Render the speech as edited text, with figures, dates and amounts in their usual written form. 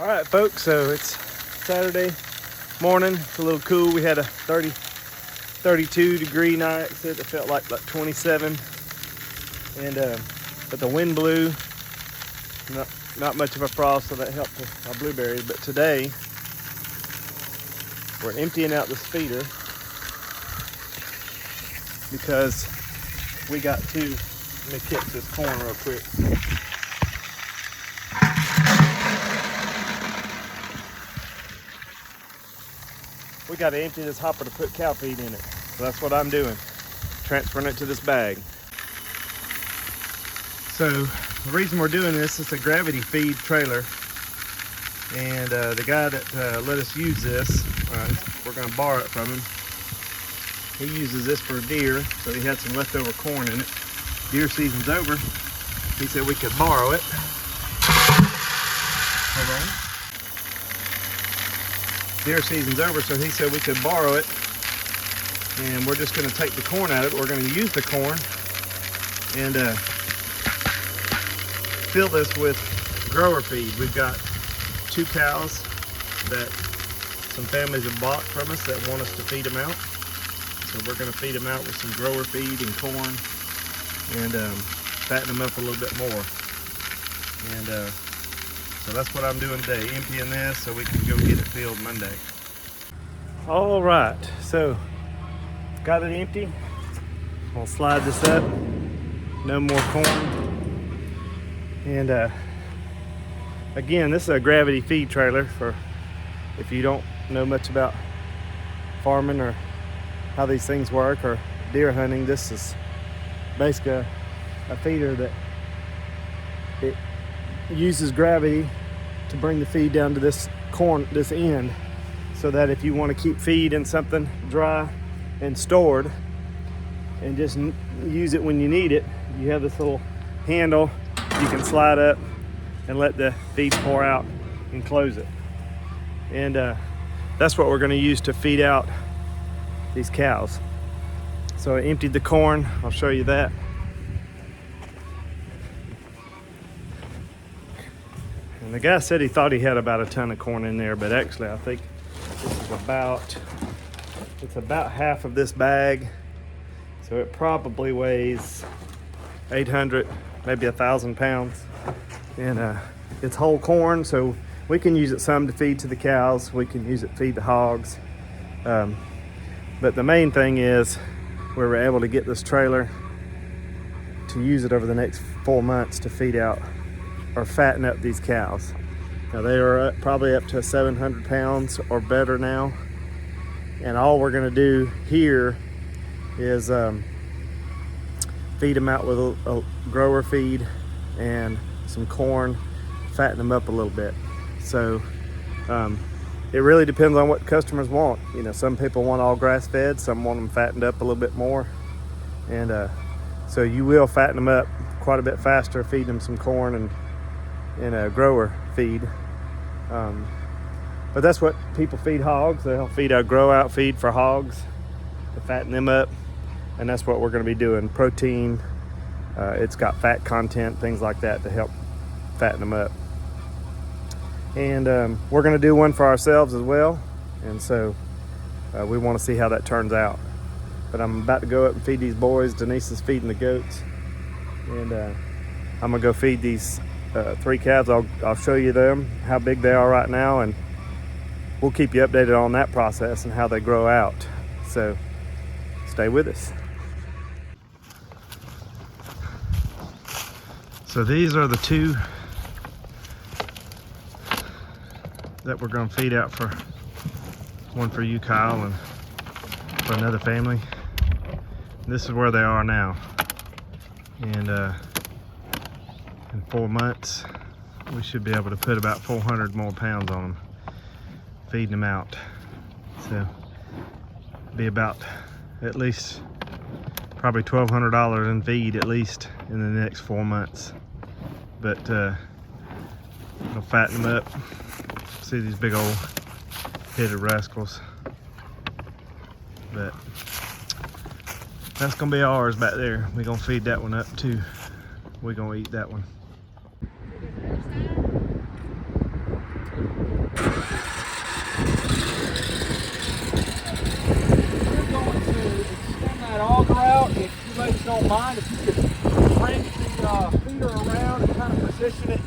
All right, folks, so it's Saturday morning. It's a little cool. We had a 32 degree night. It felt like 27, and but the wind blew. Not much of a frost, so that helped our blueberries. But today we're emptying out this feeder because we got to. Let me kick this corn real quick. We got to empty this hopper to put cow feed in it. So that's what I'm doing, transferring it to this bag. So the reason we're doing this is a gravity feed trailer. And the guy that let us use this, we're gonna borrow it from him. He uses this for deer, so he had some leftover corn in it. Deer season's over. He said we could borrow it. Hold on. Deer season's over, so he said we could borrow it, and we're just going to take the corn out of it. We're going to use the corn and fill this with grower feed. We've got 2 cows that some families have bought from us that want us to feed them out. So we're going to feed them out with some grower feed and corn and fatten them up a little bit more. And so that's what I'm doing today, emptying this so we can go get it filled Monday. All right, so got it empty. I'll slide this up. No more corn. And again, this is a gravity feed trailer for if you don't know much about farming or how these things work or deer hunting. This is basically a feeder that it uses gravity to bring the feed down to this end, so that if you want to keep feed in something dry and stored and just use it when you need it, you have this little handle you can slide up and let the feed pour out and close it. And that's what we're going to use to feed out these cows. So I emptied the corn. I'll show you that. And the guy said he thought he had about a ton of corn in there, but actually I think this is about half of this bag. So it probably weighs 800, maybe 1,000 pounds. And it's whole corn, so we can use it some to feed to the cows. We can use it to feed the hogs. But the main thing is we were able to get this trailer to use it over the next 4 months to feed out or fatten up these cows. Now they are probably up to 700 pounds or better now. And all we're gonna do here is feed them out with a grower feed and some corn, fatten them up a little bit. So it really depends on what customers want. You know, some people want all grass fed, some want them fattened up a little bit more. And so you will fatten them up quite a bit faster, feed them some corn and a grower feed. But that's what people feed hogs. They'll feed a grow out feed for hogs to fatten them up. And that's what we're gonna be doing. Protein, it's got fat content, things like that to help fatten them up. And we're gonna do one for ourselves as well. And so we wanna see how that turns out. But I'm about to go up and feed these boys. Denise is feeding the goats. And I'm gonna go feed these 3 calves. I'll show you them, how big they are right now, and we'll keep you updated on that process and how they grow out. So stay with us. So these are the 2 that we're going to feed out, for one for you, Kyle, and for another family. This is where they are now. And in 4 months we should be able to put about 400 more pounds on them, feeding them out. So be about at least probably $1,200 in feed at least in the next 4 months. But it'll fatten them up. See these big old headed rascals. But that's gonna be ours back there. We're gonna feed that one up too. We're gonna eat that one. We're going to extend that auger out. If you ladies don't mind, if you could crank the feeder around and kind of position it